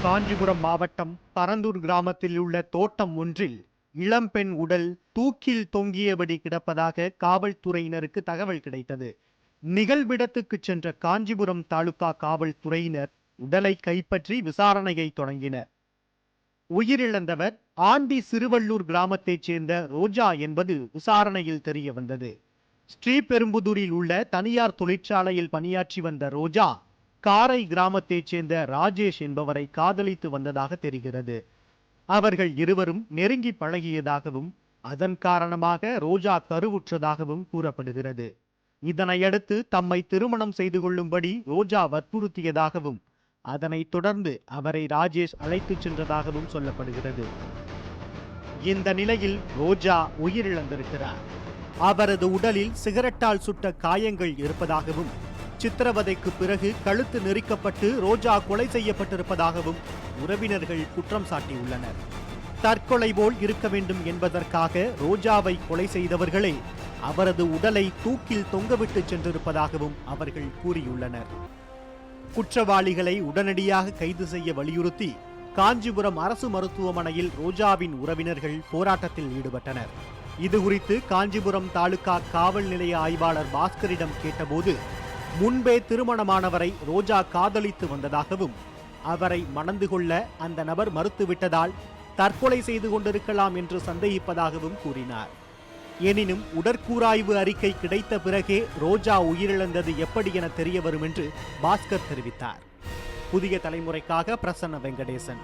காஞ்சிபுரம் மாவட்டம் பரந்தூர் கிராமத்தில் உள்ள தோட்டம் ஒன்றில் இளம்பெண் உடல் தூக்கில் தொங்கியபடி கிடப்பதாக காவல்துறையினருக்கு தகவல் கிடைத்தது. நிகழ்விடத்துக்கு சென்ற காஞ்சிபுரம் தாலுகா காவல்துறையினர் உடலை கைப்பற்றி விசாரணையை தொடங்கினர். உயிரிழந்தவர் ஆண்டி சிறுவள்ளூர் கிராமத்தைச் சேர்ந்த ரோஜா என்பது விசாரணையில் தெரிய வந்தது. ஸ்ரீபெரும்புதூரில் உள்ள தனியார் தொழிற்சாலையில் பணியாற்றி வந்த ரோஜா காரை கிராமத்தைச் சேர்ந்த ராஜேஷ் என்பவரை காதலித்து வந்ததாக தெரிகிறது. அவர்கள் இருவரும் நெருங்கி பழகியதாகவும் அதன் காரணமாக ரோஜா கருவுற்றதாகவும் கூறப்படுகிறது. இதனையடுத்து தம்மை திருமணம் செய்து கொள்ளும்படி ரோஜா வற்புறுத்தியதாகவும் அதனைத் தொடர்ந்து அவரை ராஜேஷ் அழைத்துச் சென்றதாகவும் சொல்லப்படுகிறது. இந்த நிலையில் ரோஜா உயிரிழந்திருக்கிறார். அவரது உடலில் சிகரெட்டால் சுட்ட காயங்கள் இருப்பதாகவும் சித்திரவதைக்கு பிறகு கழுத்து நெரிக்கப்பட்டு ரோஜா கொலை செய்யப்பட்டிருப்பதாகவும் உறவினர்கள் குற்றம் சாட்டியுள்ளனர். தற்கொலை போல் இருக்க வேண்டும் என்பதற்காக ரோஜாவை கொலை செய்தவர்களே அவரது உடலை தூக்கில் தொங்கவிட்டு சென்றிருப்பதாகவும் அவர்கள் கூறியுள்ளனர். குற்றவாளிகளை உடனடியாக கைது செய்ய வலியுறுத்தி காஞ்சிபுரம் அரசு மருத்துவமனையில் ரோஜாவின் உறவினர்கள் போராட்டத்தில் ஈடுபட்டனர். இதுகுறித்து காஞ்சிபுரம் தாலுகா காவல் நிலைய ஆய்வாளர் பாஸ்கரிடம் கேட்டபோது முன்பே திருமணமானவரை ரோஜா காதலித்து வந்ததாகவும் அவரை மணந்து கொள்ள அந்த நபர் மறுத்துவிட்டதால் தற்கொலை செய்து கொண்டிருக்கலாம் என்று சந்தேகிப்பதாகவும் கூறினார். எனினும் உடற்கூராய்வு அறிக்கை கிடைத்த பிறகே ரோஜா உயிரிழந்தது எப்படி என தெரிய வரும் என்று பாஸ்கர் தெரிவித்தார். புதிய தலைமுறைக்காக பிரசன்ன வெங்கடேசன்.